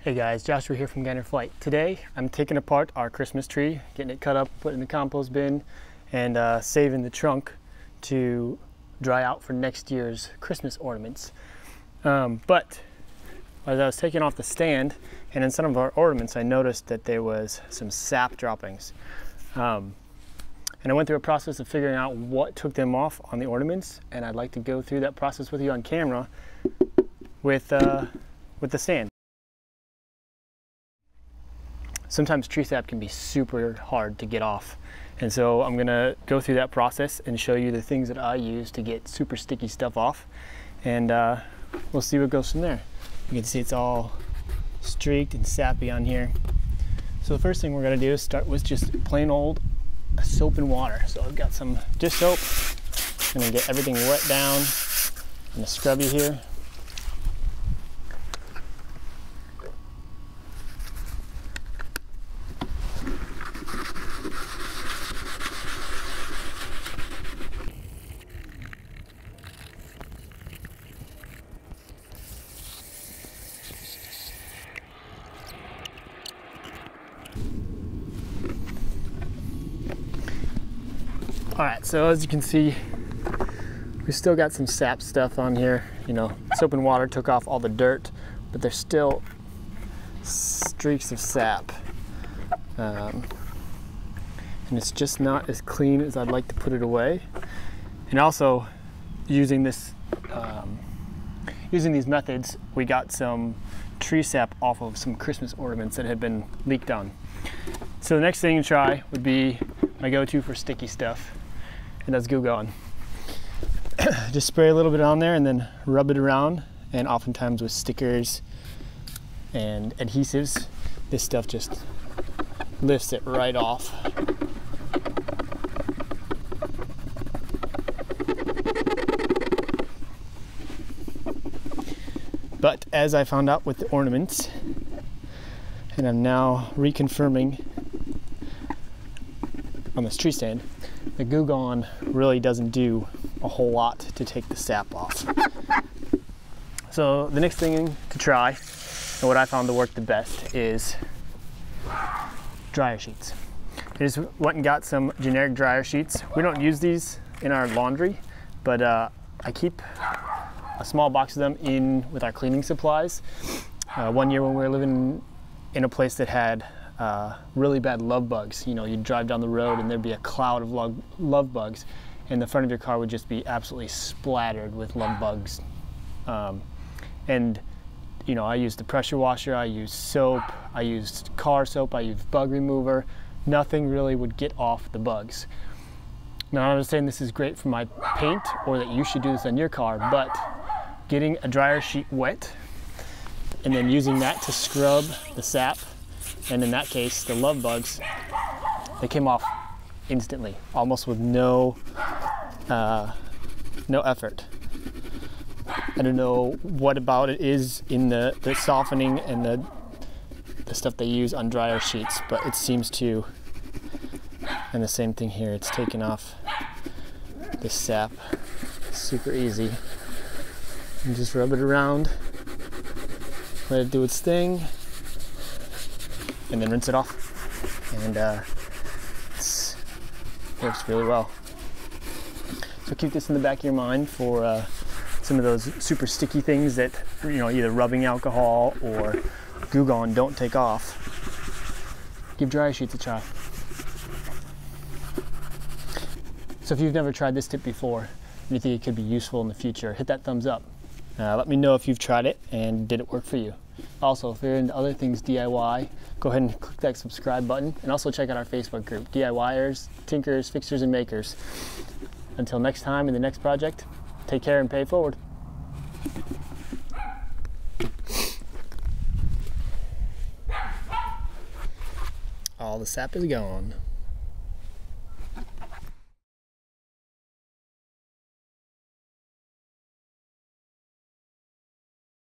Hey guys, Joshua here from Gander Flight. Today I'm taking apart our Christmas tree, getting it cut up, put it in the compost bin, and saving the trunk to dry out for next year's Christmas ornaments. But as I was taking off the stand and in some of our ornaments, I noticed that there was some sap droppings. And I went through a process of figuring out what took them off on the ornaments, and I'd like to go through that process with you on camera with the sand. Sometimes tree sap can be super hard to get off. And so I'm gonna go through that process and show you the things that I use to get super sticky stuff off. And we'll see what goes from there. You can see it's all streaked and sappy on here. So the first thing we're gonna do is start with just plain old soap and water. So I've got some dish soap. I'm gonna get everything wet down. I'm gonna scrub you here. All right, so as you can see, we still got some sap stuff on here. You know, soap and water took off all the dirt, but there's still streaks of sap. And it's just not as clean as I'd like to put it away. And also, using these methods, we got some tree sap off of some Christmas ornaments that had been leaked on. So the next thing to try would be my go-to for sticky stuff, and that's Goo Gone. Just spray a little bit on there and then rub it around, and oftentimes with stickers and adhesives, this stuff just lifts it right off. But as I found out with the ornaments, and I'm now reconfirming on this tree stand, the Goo Gone really doesn't do a whole lot to take the sap off. So the next thing to try, and what I found to work the best, is dryer sheets. I just went and got some generic dryer sheets. We don't use these in our laundry, but I keep a small box of them in with our cleaning supplies. One year when we were living in a place that had really bad love bugs, you know, you'd drive down the road and there'd be a cloud of love bugs, and the front of your car would just be absolutely splattered with love bugs. And you know, I used the pressure washer, I used soap, I used car soap, I used bug remover. Nothing really would get off the bugs. Now, I'm not saying this is great for my paint or that you should do this on your car, but getting a dryer sheet wet and then using that to scrub the sap, and in that case the love bugs, they came off instantly, almost with no effort. I don't know what about it is in the softening and the stuff they use on dryer sheets, but it seems to. And the same thing here, it's taken off the sap super easy. And just rub it around, let it do its thing, and then rinse it off. And it works really well. So keep this in the back of your mind for some of those super sticky things that, you know, either rubbing alcohol or Goo Gone don't take off. Give dryer sheets a try. So if you've never tried this tip before and you think it could be useful in the future, hit that thumbs up. Let me know if you've tried it and did it work for you. Also, if you're into other things DIY, go ahead and click that subscribe button, and also check out our Facebook group, DIYers, Tinkers, Fixers, and Makers. Until next time in the next project, take care and pay it forward. All the sap is gone.